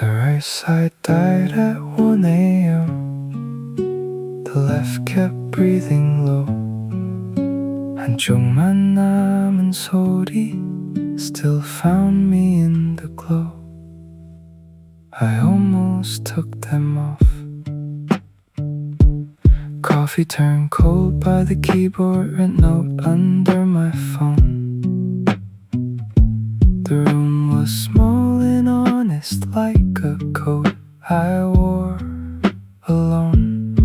The right side died at 1 a.m. The left kept breathing low. 한쪽만 남은 소리 still found me in the glow. I almost took them off. Coffee turned cold by the keyboard, a note under my phone. The room was small and honest, like a coat I wore alone.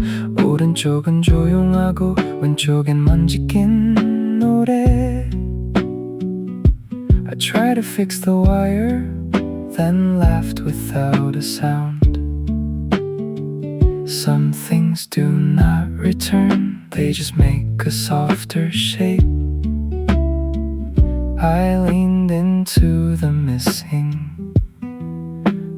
오른쪽은 조용하고 왼쪽엔 먼지 낀 노래. I tried to fix the wire, then laughed without a sound. Some things do not return, they just make a softer shape. I leaned into the missing,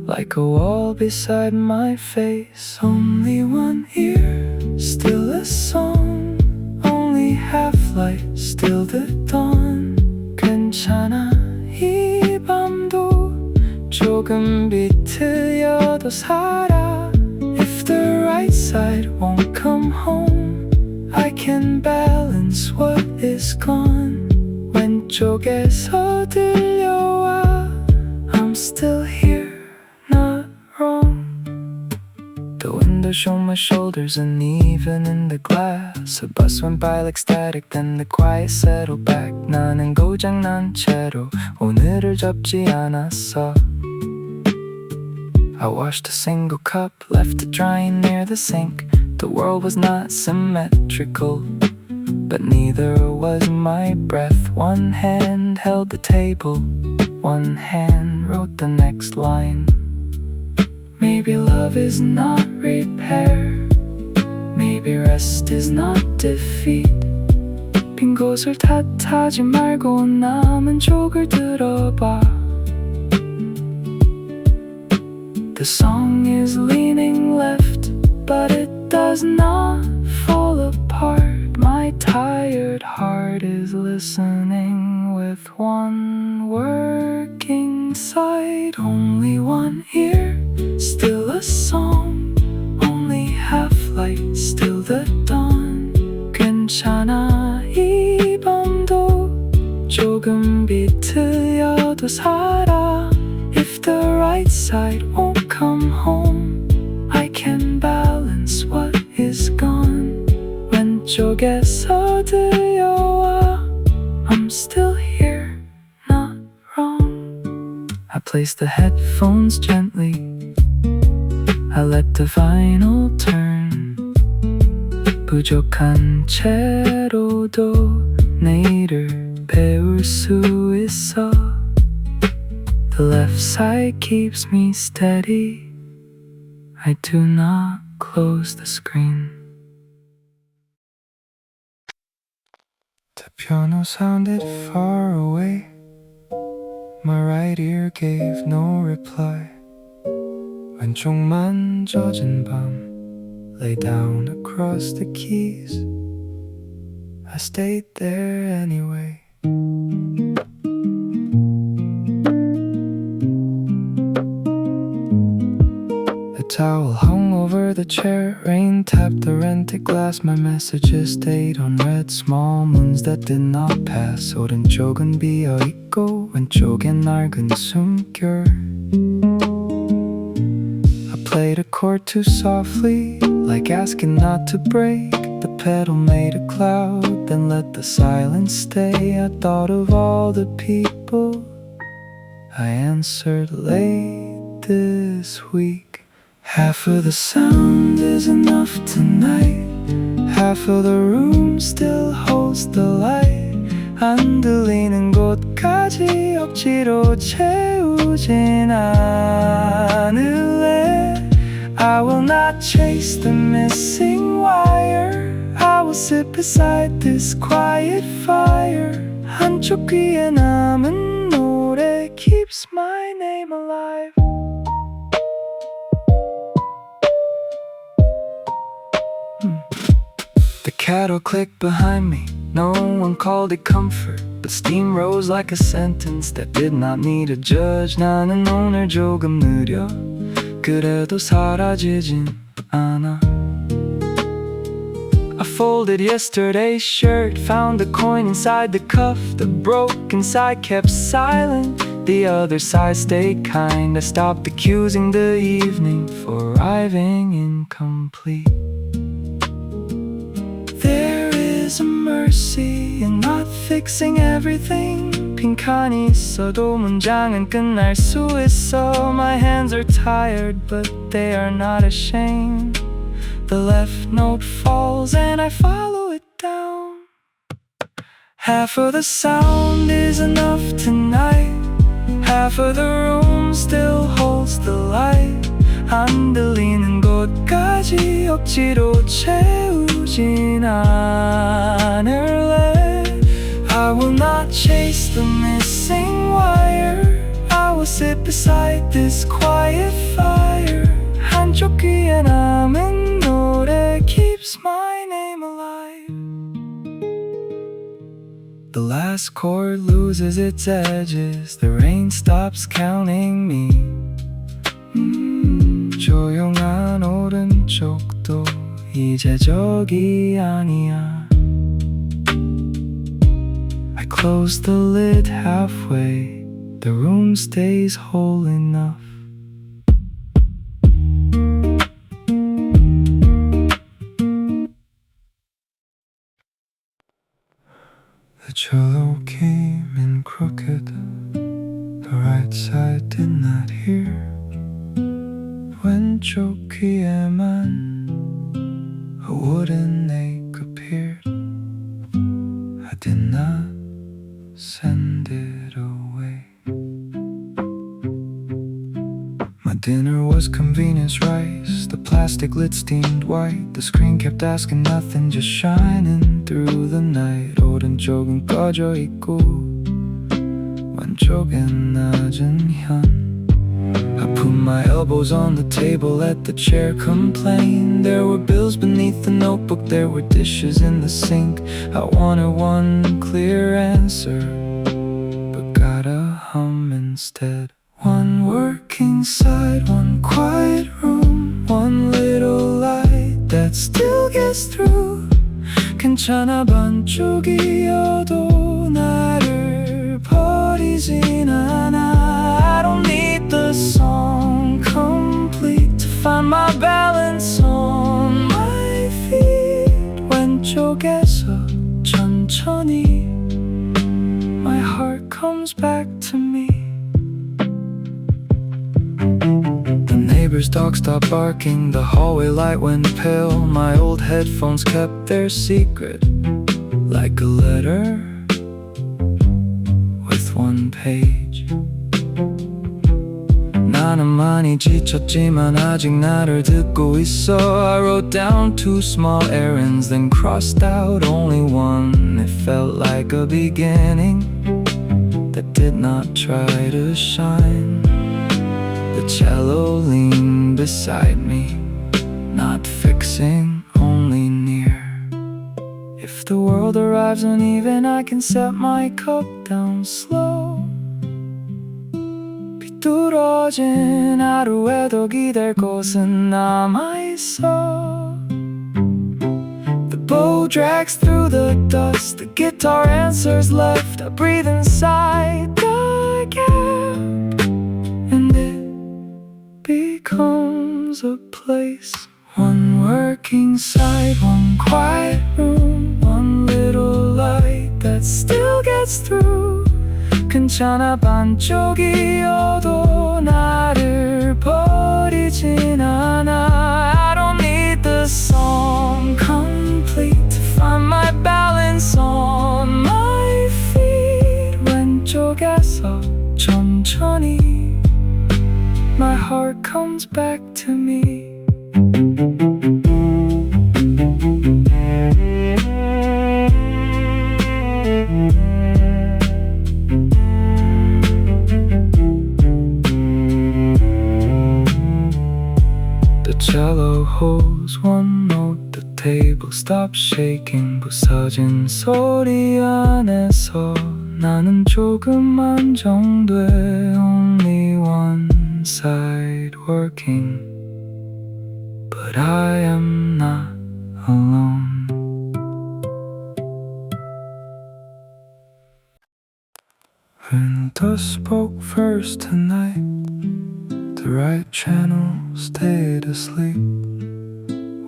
like a wall beside my face. Only one ear, still a song. Only half light, still the dawn. 괜찮아 이 밤도 조금 비틀려도 살아. If the right side won't come home, I can balance what is gone. 왼쪽에서 들려와 I'm still here, not wrong. The window showed my shoulders uneven in the glass. A bus went by like static, then the quiet settled back. 나는 고장난 채로 오늘을 접지 않았어. I washed a single cup, left it drying near the sink. The world was not symmetrical, but neither was my breath. One hand held the table, one hand wrote the next line. Maybe love is not repair, maybe rest is not defeat. 빈 곳을 탓하지 말고 남은 쪽을 들어봐. The song is leaning left, but it does not fall apart. My tired heart is listening with one working side. Only one ear, still a song. Only half light, still the dawn. 괜찮아 이 밤도 조금 비틀려도 살아. If the right side won't come home, I can balance what is gone. 왼쪽에서 들려와 I'm still here, not wrong. I placed the headphones gently, I let the vinyl turn. 부족한 채로도 내일을 배울 수 있어. The left side keeps me steady, I do not close the screen. The piano sounded far away, my right ear gave no reply. 왼쪽만 젖은 밤, lay down across the keys. I stayed there anyway. A towel hung over the chair, rain tapped the rented glass. My messages stayed unread, small moons that did not pass. 오른쪽은 비어있고 왼쪽엔 낡은 숨결. I played a chord too softly, like asking not to break. The pedal made a cloud, then let the silence stay. I thought of all the people I answered late this week. Half of the sound is enough tonight, half of the room still holds the light. 안 들리는 곳까지 억지로 채우진 않을래. I will not chase the missing wire, I will sit beside this quiet fire. 한쪽 귀에 남은 노래 keeps my name alive. The kettle clicked behind me, no one called it comfort, but steam rose like a sentence that did not need a judge. 나는 오늘 조금 느려, 그래도 사라지진 않아. I folded yesterday's shirt, found a coin inside the cuff. The broken side kept silent, the other side stayed kind. I stopped accusing the evening for arriving incomplete. There is a mercy in not fixing everything. 빈칸이 있어도 문장은 끝날 수 있어. My hands are tired, but they are not ashamed. The left note falls and I follow it down. Half of the sound is enough tonight. Half of the room still holds the light. 안 들리는 곳까지 억지로 채우진 않을래. I will not chase the missing wire. I will sit beside this quiet fire. 한쪽 귀에 남은 노래 keeps my name alive. The last chord loses its edges. The rain stops counting me. 조용한 오른쪽도 이제 저기 아니야. I close the lid halfway. The room stays whole enough. The cello came in crooked. The right side did not hear. 왼쪽 귀에만 a wooden ache appeared. I did not send it away. My dinner was convenience rice. The plastic lid steamed white. The screen kept asking nothing, just shining through the night. 오른쪽은 꺼져 있고 왼쪽엔 낮은 현. I put my elbows on the table, let the chair complain. There were bills beneath the notebook, there were dishes in the sink. I wanted one clear answer, but got a hum instead. One working side, one quiet room, one little light that still gets through. 괜찮아 반쪽이어도 나를 버리진 않아. I don't need the song complete to find my balance on my feet. 왼쪽에서 천천히 my heart comes back to me. The neighbor's dog stopped barking. The hallway light went pale. My old headphones kept their secret like a letter with one page. 나는 많이 지쳤지만 아직 나를 듣고 있어. I wrote down 2 small errands, then crossed out only one. It felt like a beginning that did not try to shine. The cello leaned beside me, not fixing, only near. If the world arrives uneven, I can set my cup down slow. 비뚤어진 하루에도 기댈 곳은 남아있어. The bow drags through the dust. The guitar answers left. I breathe inside the gap, and it becomes a place. One working side, one quiet room, one little light that still gets through. 괜찮아 반쪽이어도 나를 버리진 않아. I don't need the song complete to find my balance on my feet. 왼쪽에서 천천히 my heart comes back to me. The cello holds one note, the table stops shaking. 부서진 소리 안에서 나는 조금 안정돼. Only one inside working, but I am not alone. When the spoke first tonight, the right channel stayed asleep.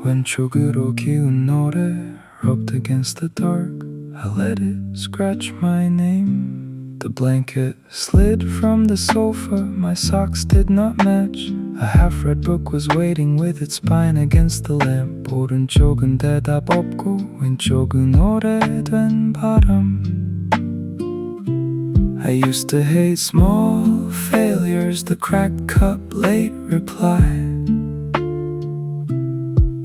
왼쪽으로 기운 노래 rubbed against the dark. I let it scratch my name. The blanket slid from the sofa. My socks did not match. A half-read book was waiting with its spine against the lamp. 오른쪽은 대답 없고 왼쪽은 오래된 바람. I used to hate small failures, the cracked cup, late reply.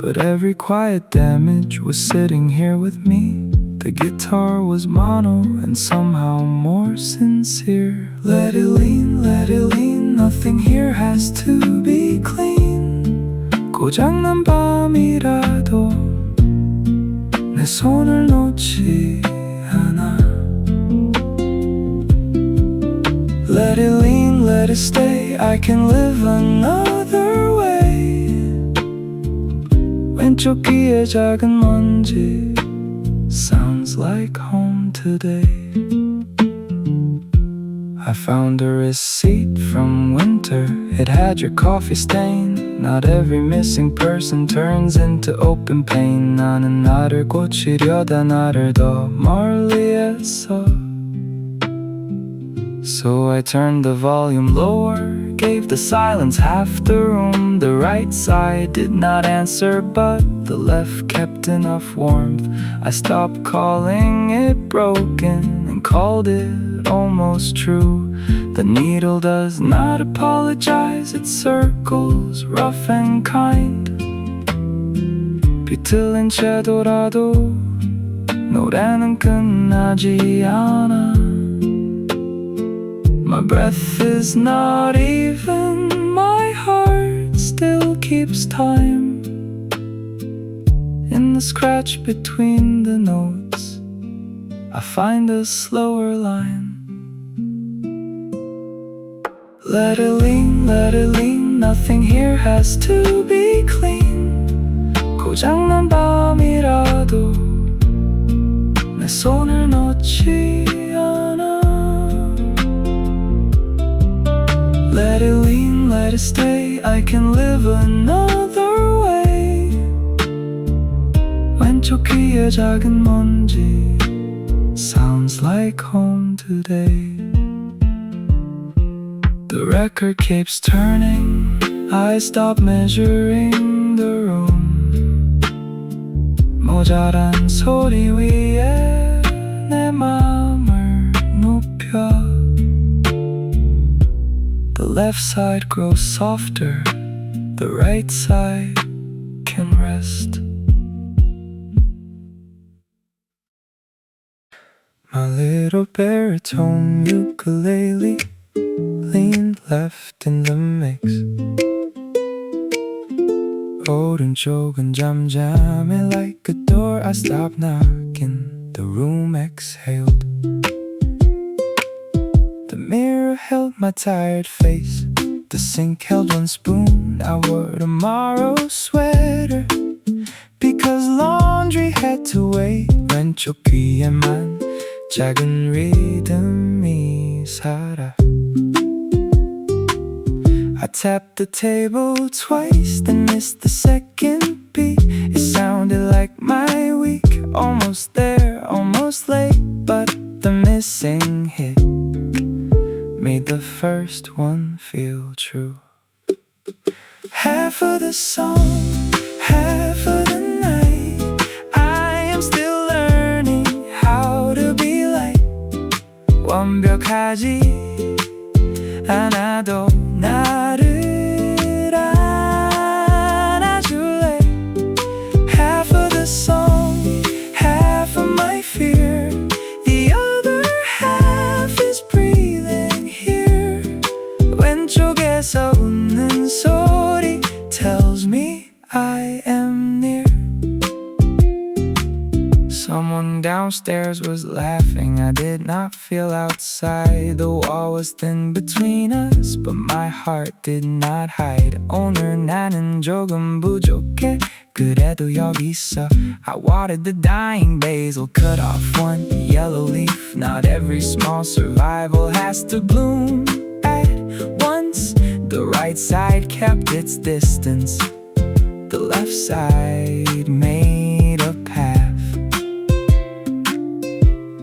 But every quiet damage was sitting here with me. The guitar was mono and somehow more sincere. Let it lean, nothing here has to be clean. 고장난 밤이라도 내 손을 놓지 않아. Let it lean, let it stay, I can live another way. 왼쪽 귀에 작은 먼지 sounds like home today. I found a receipt from winter. It had your coffee stain. Not every missing person turns into open pain. 나는 나를 고치려다 나를 더 멀리 했어. So I turned the volume lower, gave the silence half the room. The right side did not answer, but the left kept enough warmth. I stopped calling it broken and called it almost true. The needle does not apologize, it circles rough and kind. 비틀린 채도라도 노래는 끝나지 않아. My breath is not even, my heart still keeps time. In the scratch between the notes, I find a slower line. Let it lean, nothing here has to be clean. 고장난 밤이라도 내 손을 놓지 않아. Let it lean, let it stay, I can live another way. 왼쪽 귀에 작은 먼지 sounds like home today. The record keeps turning, I stop measuring the room. 모자란 소리 위에 내 마음을 눕혀. The left side grows softer, the right side can rest. My little baritone ukulele leaned left in the mix. 오른쪽은 잠잠해 like a door. I stopped knocking, the room exhaled. The mirror held my tired face. The sink held one spoon. I wore tomorrow's sweater because laundry had to wait. 왼쪽 귀에만 작은 리듬이 살아. I tapped the table twice, then missed the second beat. It sounded like my week, almost there, almost late. But the missing hit made the first one feel true. Half of the song, half of the night, I am still learning how to be like. 완벽하지 않아도 나를 안아줄래. Half of the song, half of my fear, the other half is breathing here. 왼쪽에서 웃는 소리 tells me I am near. Someone down downstairs was laughing. I did not feel outside. The wall was thin between us, but my heart did not hide. 오늘 나는 조금 부족해. 그래도 여기 있어. I watered the dying basil, cut off one yellow leaf. Not every small survival has to bloom at once. The right side kept its distance. The left side made a path.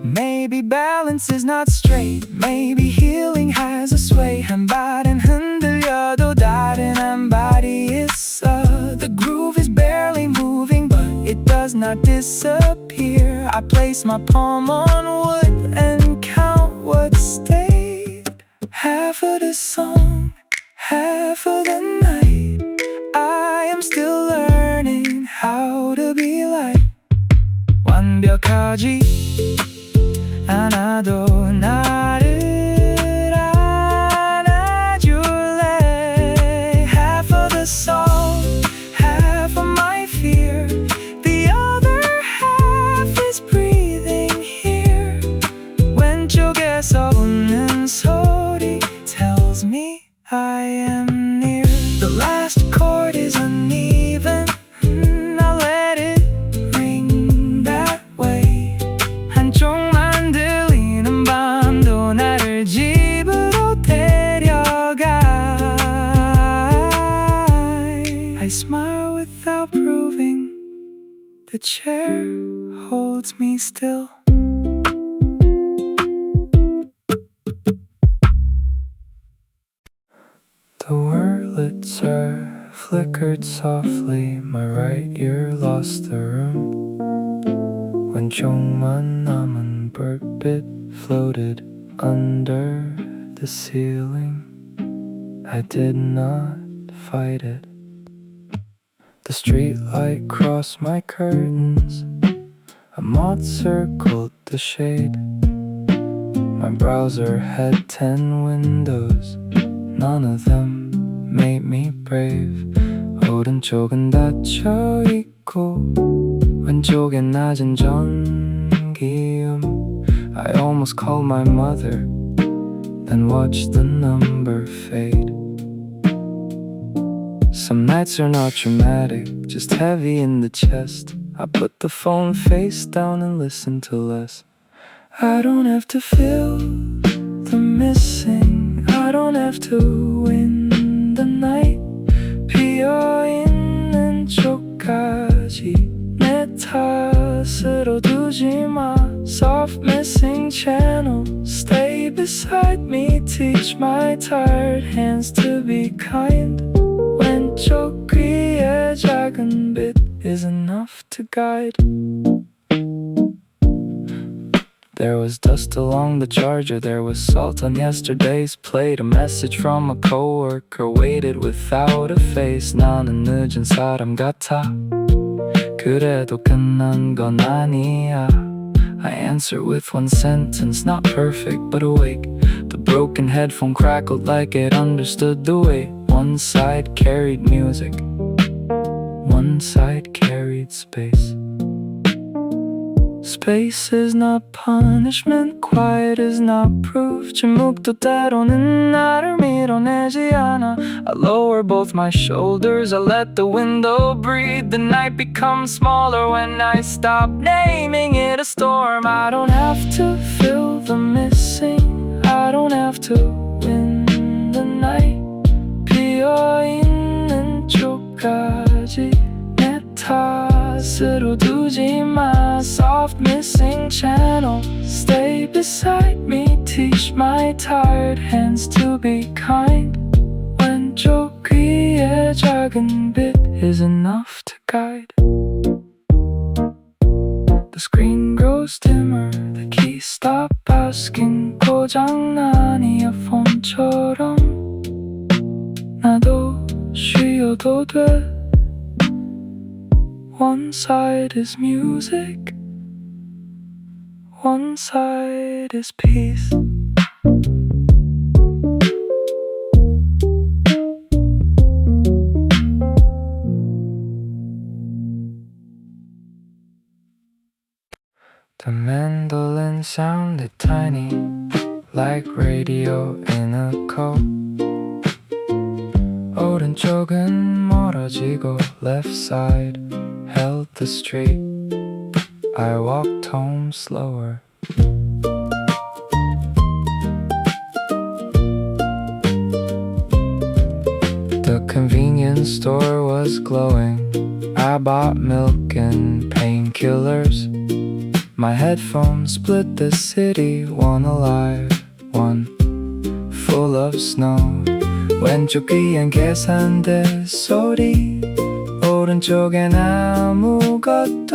Maybe balance is not straight. Maybe healing has a sway. 한 발은 흔들려도 다른 한 발이 있어. The groove is barely moving, but it does not disappear. I place my palm on wood and count what stayed. Half of the song, half of the night. I am still learning how to be like. 완벽하지 않아도 나를 안아줄래. Half of the song, half of my fear. The other half is breathing here. 왼쪽에서 웃는 소리 tells me I am near. The last chord is uneven. I'll let it ring that way. 한쪽만 들리는 밤도 나를 집으로 데려가. I smile without proving. The chair holds me still. The Wurlitzer flickered softly. My right ear lost the room. 왼쪽만 남은 bird floated under the ceiling. I did not fight it. The street light crossed my curtains. A moth circled the shade. My browser had 10 windows. None of them made me brave. 오른쪽은 닫혀 있고 왼쪽엔 낮은 전기음. I almost called my mother, then watched the number fade. Some nights are not dramatic, just heavy in the chest. I put the phone face down and listen to less. I don't have to feel the missing. I don't have to win the night. 비어있는 쪽까지 내 탓으로 두지 마. Soft missing channel, stay beside me. Teach my tired hands to be kind. 왼쪽 귀에 작은 빛 is enough to guide. There was dust along the charger. There was salt on yesterday's plate. A message from a coworker waited without a face. 나는 늦은 사람 같아. 그래도 끝난 건 아니야. I answer with one sentence, not perfect but awake. The broken headphone crackled like it understood the weight. One side carried music, one side carried space. Space is not punishment, quiet is not proof. 침묵도 때로는 나를 밀어내지 않아. I lower both my shoulders, I let the window breathe. The night becomes smaller when I stop naming it a storm. I don't have to fill the missing, I don't have to win the night. 비어있는 쪽까지 내 탓으로 두지 마. Soft missing channel, stay beside me. Teach my tired hands to be kind. 왼쪽 귀에 작은 빛 is enough to guide. The screen grows dimmer, the keys stop asking. 고장난 이어폰처럼 나도 쉬어도 돼. One side is music, one side is peace. The mandolin sounded tiny, like radio in a coat. 오른쪽은 멀어지고 left side held the street. I walked home slower. The convenience store was glowing. I bought milk and painkillers. My headphones split the city, one alive, one full of snow. 왼쪽 귀엔 계산대 소리, 오른쪽엔 아무것도.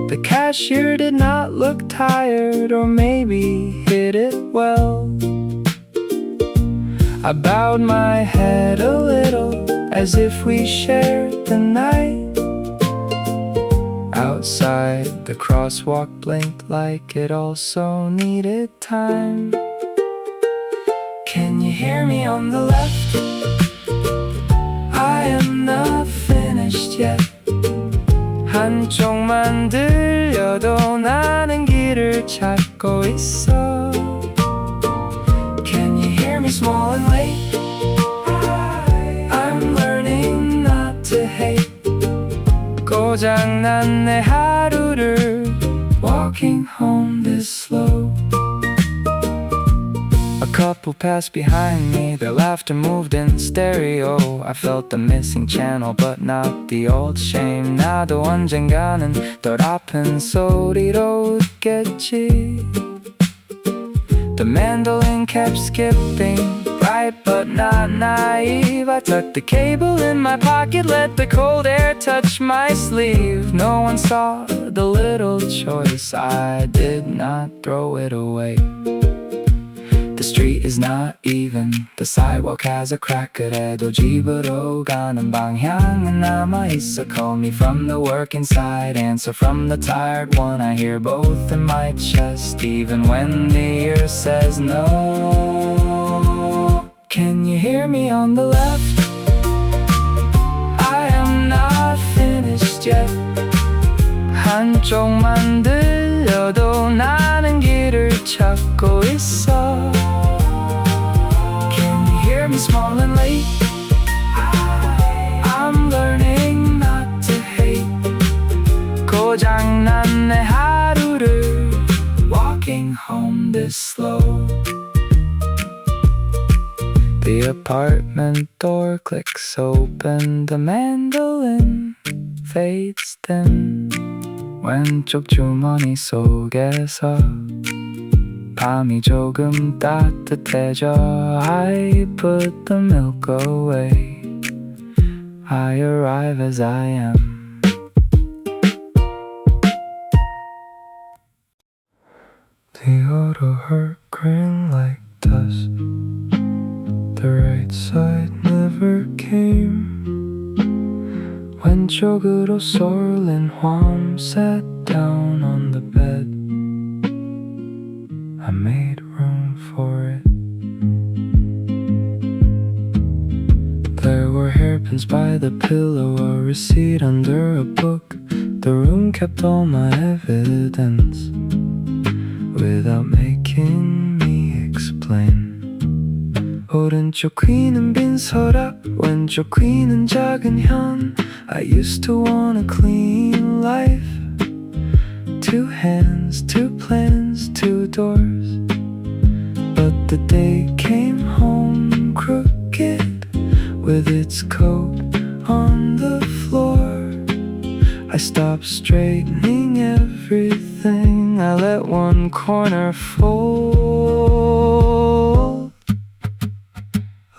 The cashier did not look tired, or maybe hid it well. I bowed my head a little, as if we shared the night. Outside, the crosswalk blinked like it also needed time. Can you hear me on the left? I am not finished yet. 한쪽만 들려도 나는 길을 찾고 있어. Can you hear me small and late? I'm learning not to hate. 고장난 내 하루를 walking home this slow. A couple passed behind me, their laughter moved in stereo. I felt the missing channel, but not the old shame. 나도 언젠가는 덜 아픈 소리로 웃겠지. The mandolin kept skipping, bright but not naive. I tucked the cable in my pocket, let the cold air touch my sleeve. No one saw the little choice, I did not throw it away. The street is not even, the sidewalk has a crack. 그래도 집으로 가는 방향은 남아있어. Call me from the work inside, answer from the tired one. I hear both in my chest, even when the ear says no. Can you hear me on the left? I am not finished yet. 한쪽만 들려도 나는 길을 찾고 있어. Hear me small and late. I'm learning not to hate. 고장난 내 하루를 walking home this slow. The apartment door clicks open. The mandolin fades dim. 왼쪽 주머니 속에서 밤이 조금 따뜻해져. I put the milk away. I arrive as I am. The autoharp green like dust. The right side never came. 왼쪽으로 쏠린 화음 sat down on the bed. I made room for it. There were hairpins by the pillow, a receipt under a book. The room kept all my evidence without making me explain. 오른쪽 귀는 빈 서랍, 왼쪽 귀는 작은 현. I used to want a clean life. Two hands, two plans, two doors. But the day came home crooked, with its coat on the floor. I stopped straightening everything. I let one corner fold.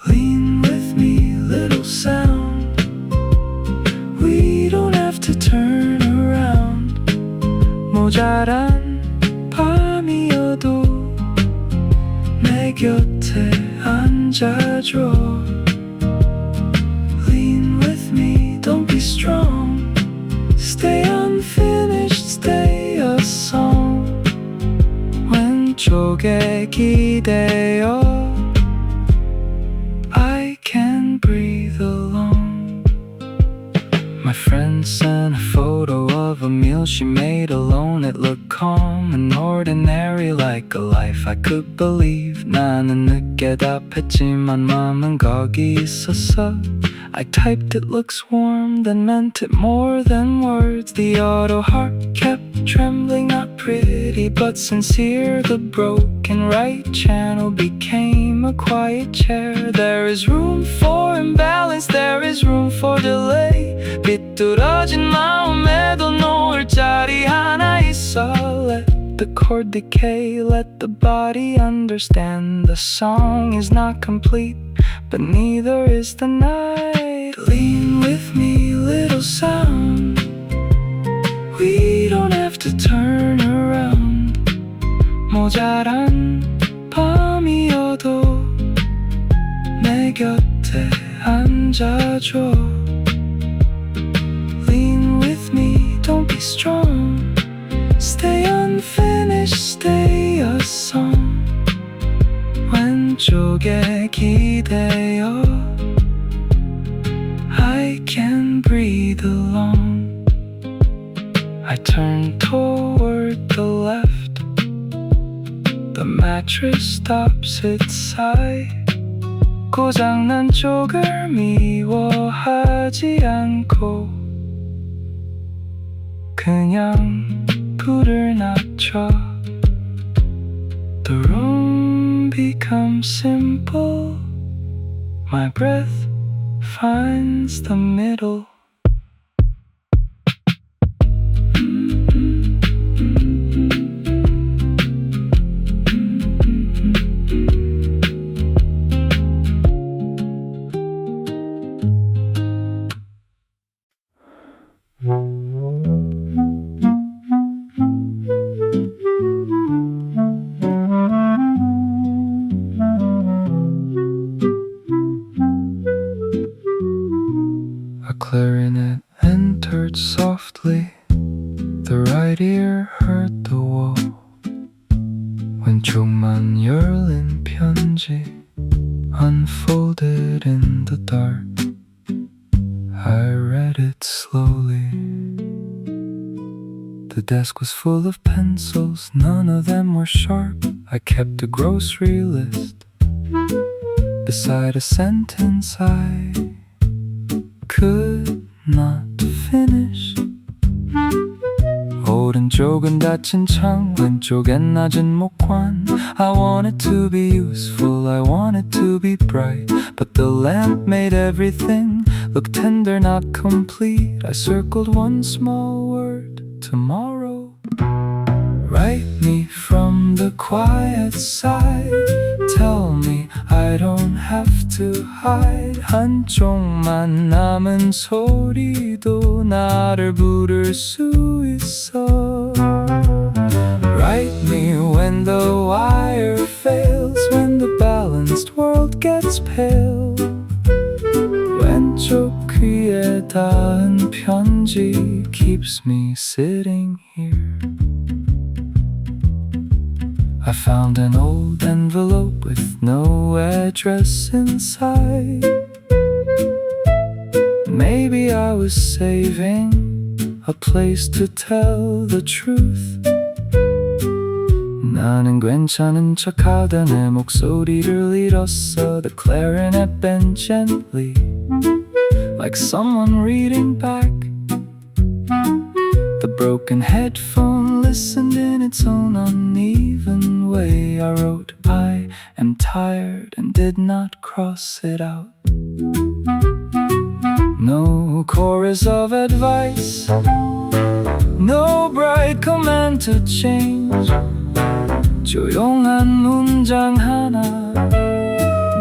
Lean with me, little sound. We don't have to turn around. 모자란 밤이어도 내 곁에 앉아줘. Lean with me, don't be strong. Stay unfinished, stay a song. 왼쪽에 기대어. I can breathe alone. My friend sent a photo of a meal she made alone. It looked calm story like a life I could believe. 나는 늦게 답했지만 맘은 거기 있었어. I typed it looks warm, then meant it more than words. The autoharp kept trembling, not pretty but sincere. The broken right channel became a quiet chair. There is room for imbalance, there is room for delay. 비뚤어진 마음에도 놓을 자리 하나 있어. Let the chord decay, let the body understand. The song is not complete, but neither is the night. Lean with me, little sound. We don't have to turn around. 모자란 밤이어도 내 곁에 앉아줘. Lean with me, don't be strong. Stay unfinished, stay a song. 왼쪽에 기대어 I can breathe along. I turn toward the left. The mattress stops its sigh. 고장난 쪽을 미워하지 않고 그냥 불을 낮춰. The room becomes simple. My breath finds the middle. A clarinet entered softly. The right ear heard the wall. 왼쪽만 열린 편지 unfolded in the dark. I read it slowly. The desk was full of pencils, none of them were sharp. I kept a grocery list beside a sentence I could not finish. 오른쪽은 닫힌 창, 왼쪽엔 낮은 목관. I wanted to be useful, I wanted to be bright, but the lamp made everything look tender, not complete. I circled one small word, tomorrow. Write me from the quiet side. Tell me I don't have to hide. 한쪽만 남은 소리도 나를 부를 수 있어. Write me when the wire fails, when the balanced world gets pale. 왼쪽 귀에 닿은 편지 keeps me sitting here. I found an old envelope with no address inside. Maybe I was saving a place to tell the truth. 나는 괜찮은 척하다 내 목소리를 잃었어. The clarinet bent gently, like someone reading back. The broken headphone listened in its own uneven way. I wrote, I am tired, and did not cross it out. No chorus of advice, no bright command to change. 조용한 문장 하나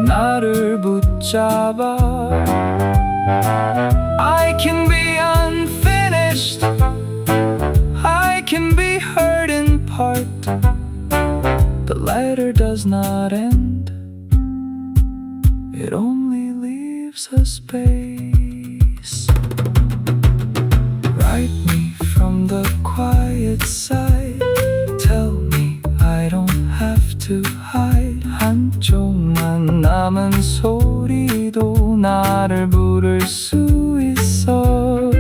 나를 붙잡아. I can be unfinished, I can be hurt in part. The letter does not end, it only leaves a space. Write me from the quiet side. Tell me I don't have to hide. 한쪽만 남은 소리도 나를 부를 수 있어.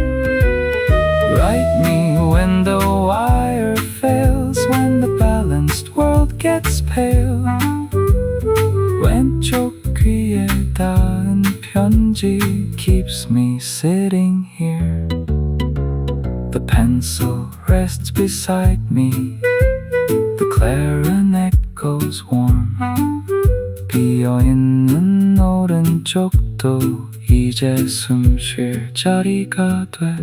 Write me when the wire fails, when the balanced world keeps me sitting here. The pencil rests beside me. The clarinet goes warm. 비어있는 오른쪽도 이제 숨 쉴 자리가 돼.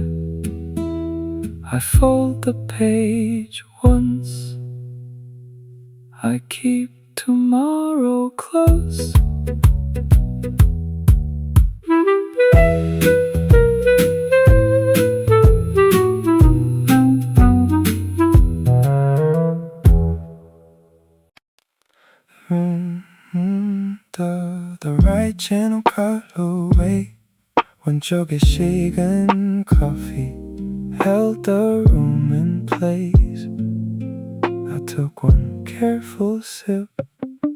I fold the page once. I keep tomorrow close. The right channel cut away. 왼쪽에 식은 coffee held the room in place. I took one careful sip.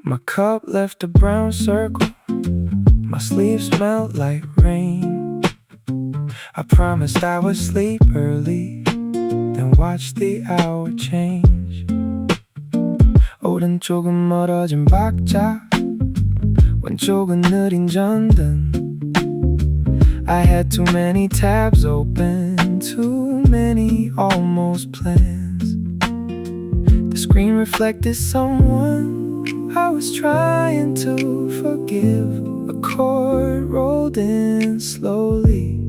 My cup left a brown circle. My sleeves smelled like rain. I promised I would sleep early, then watch the hour change. 오른쪽은 멀어진 박자, 왼쪽은 느린 전등. I had too many tabs open, too many almost plans. The screen reflected someone I was trying to forgive. A chord rolled in slowly,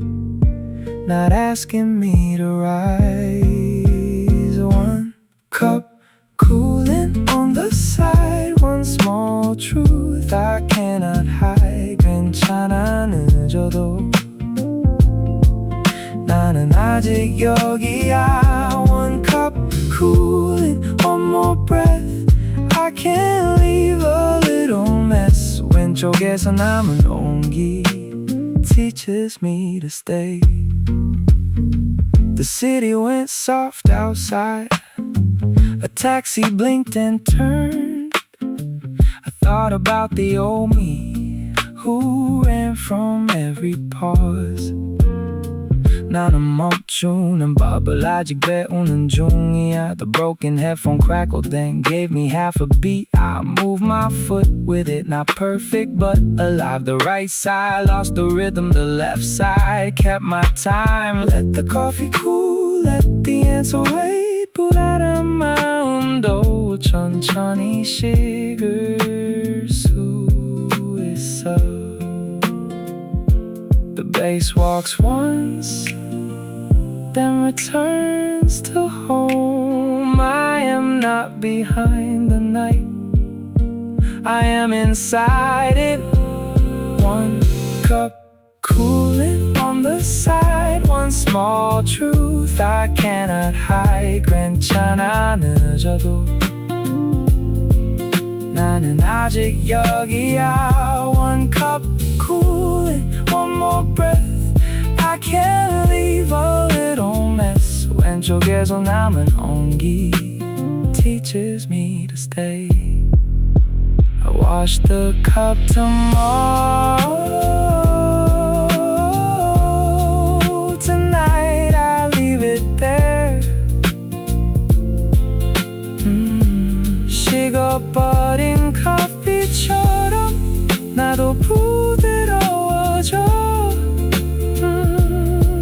not asking me to rise. One cup cooling on the side. One small truth I cannot hide. 괜찮아 늦어도 나는 아직 여기야. One cup cooling, one more breath. I can't leave a little mess. 왼쪽에서 남은 온기 teaches me to stay. The city went soft outside. A taxi blinked and turned. I thought about the old me who ran from every pause. 나는 멈추는 법을 아직 배우는 중이야. The broken headphone crackled then gave me half a beat. I moved my foot with it, not perfect but alive. The right side lost the rhythm, the left side kept my time. Let the coffee cool, let the answer wait. 불안한 마음도 천천히 식을 수 있어. The bass walks once, then returns to home. I am not behind the night, I am inside it. One cup cooling on the side. One small truth I cannot hide. 괜찮아 늦어도 나는 아직 여기야. One cup cooling, one more breath. I can't leave a little mess. 왼쪽에서 남은 온기 teaches me to stay. I wash the cup tomorrow. Tonight I leave it there. 식어버린 커피처럼 나도 부드러워져.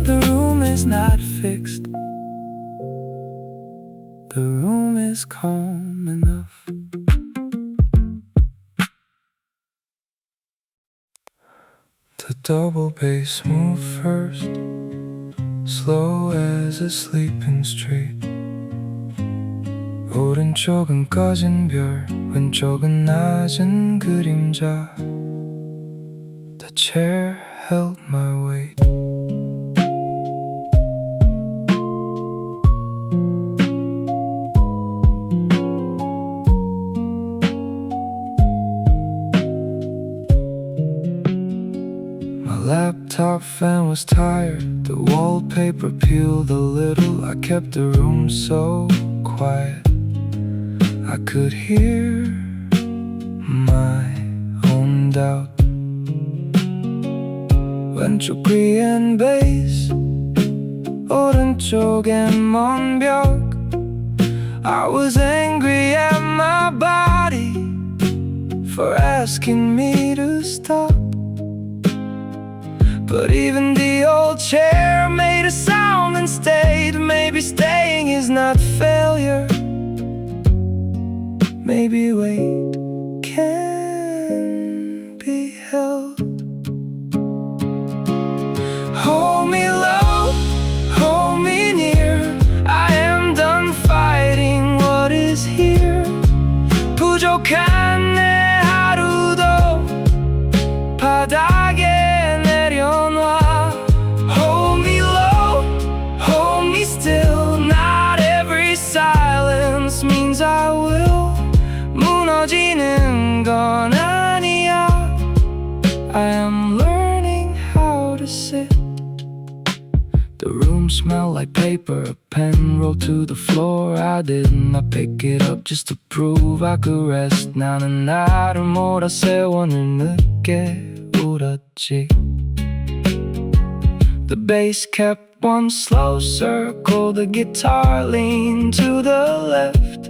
The room is not fixed. The room is calm enough. The double bass moved first, slow as a sleeping street. 오른쪽은 꺼진 별, 왼쪽은 낮은 그림자. The chair held my weight. My laptop fan was tired, the wallpaper peeled a little. I kept the room so quiet I could hear my own doubt. 왼쪽 귀엔 베이스, 오른쪽엔 먼 벽. I was angry at my body for asking me to stop, But even the old chair made a sound and stayed. Maybe staying is not failure. Maybe weight can be held. Hold me low, hold me near. I am done fighting what is here. 부족한 내 하루도 바닥에 내려놔. Hold me low, hold me still. Not every silence means I will. 무너지는 건 아니야. I am learning how to sit. The room smelled like paper, a pen rolled to the floor. I did not pick it up just to prove I could rest. 나는 나를 몰아세워 오늘 늦게 울었지. The bass kept one slow circle. The guitar leaned to the left.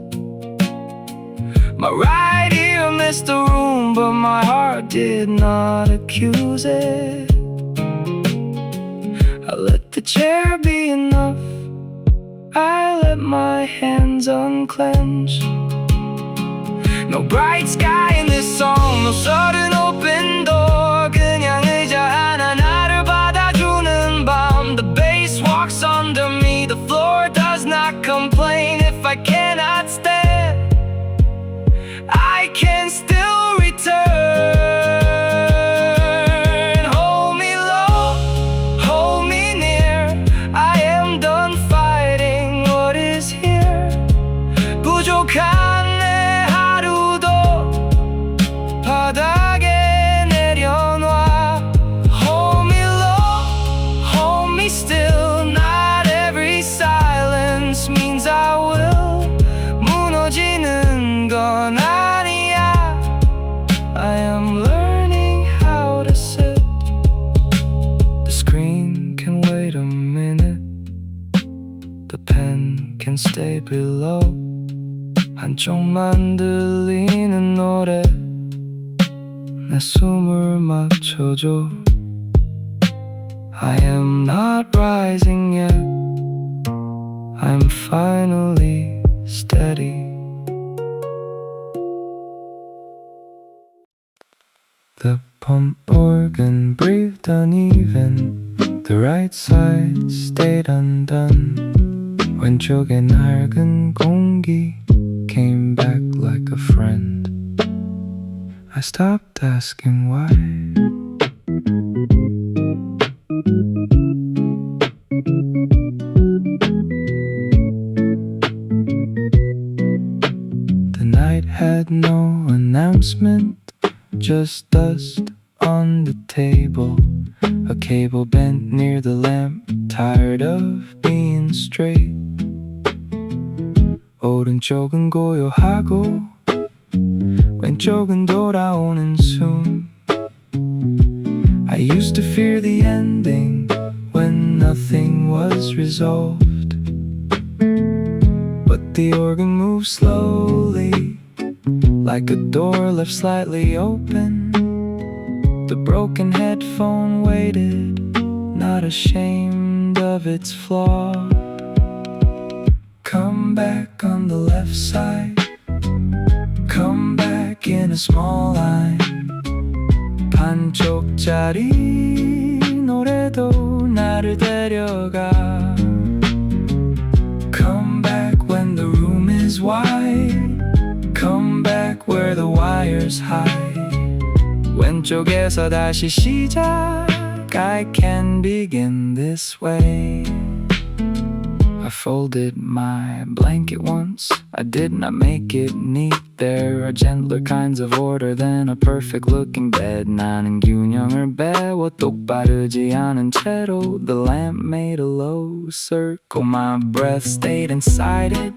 My right ear missed the room, but my heart did not accuse it. I let the chair be enough. I let my hands unclench. No bright sky in this song, no sudden open door. 그냥 의자 하나 나를 받아주는 밤. The bass walks under me, the floor does not complain. If I cannot stand, I can still return. Hold me low, hold me near. I am done fighting what is here. 부족한 내 하루도 바닥에 내려놔. Hold me low, hold me still. Not every silence means I will. 무너지는 건 아니야. I am learning how to sit. The screen can wait a minute. The pen can stay below. 한쪽만 들리는 노래. 내 숨을 맞춰줘. I am not rising yet. I'm finally steady. The pump organ breathed uneven. The right side stayed undone. 왼쪽의 낡은 공기 came back like a friend. I stopped asking why. The night had no announcement. Just dust on the table. A cable bent near the lamp, tired of being straight. 오른쪽은 고요하고 왼쪽은 돌아오는 숨. I used to fear the ending when nothing was resolved. But the organ moved slowly, like a door left slightly open. The broken headphone waited, not ashamed of its flaw. Come back on the left side. Come back in a small line. 반쪽짜리 노래도 나를 데려가. Come back when the room is wide. Come back where the wires hide. 왼쪽에서 다시 시작. I can begin this way. I folded my blanket once. I did not make it neat. There are gentler kinds of order than a perfect looking bed. 나는 균형을 배워 똑바르지 않은 채로. The lamp made a low circle. My breath stayed inside it.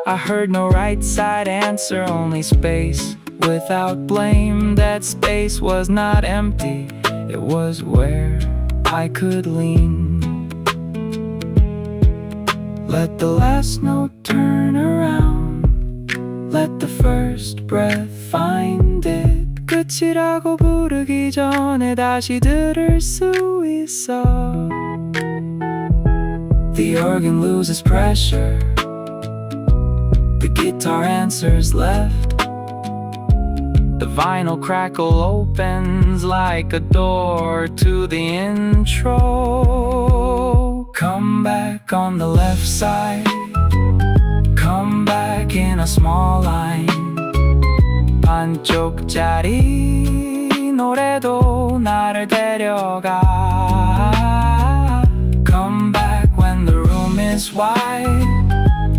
I heard no right side answer, only space without blame. That space was not empty. It was where I could lean. Let the last note turn around. Let the first breath find it. 끝이라고 부르기 전에 다시 들을 수 있어. The organ loses pressure, the guitar answers left. The vinyl crackle opens like a door to the intro. Come back on the left side, come back in a small line. 반쪽짜리 노래도 나를 데려가. Come back when the room is wide,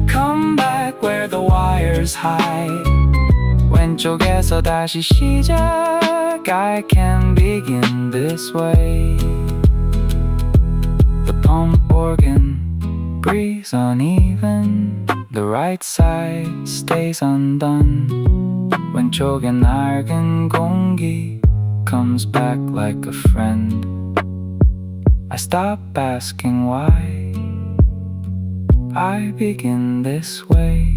come back where the wires hide. 왼쪽에서 다시 시작. I can begin this way. The pump organ breathes uneven, the right side stays undone. 왼쪽의 낡은 공기 comes back like a friend. I stop asking why I begin this way.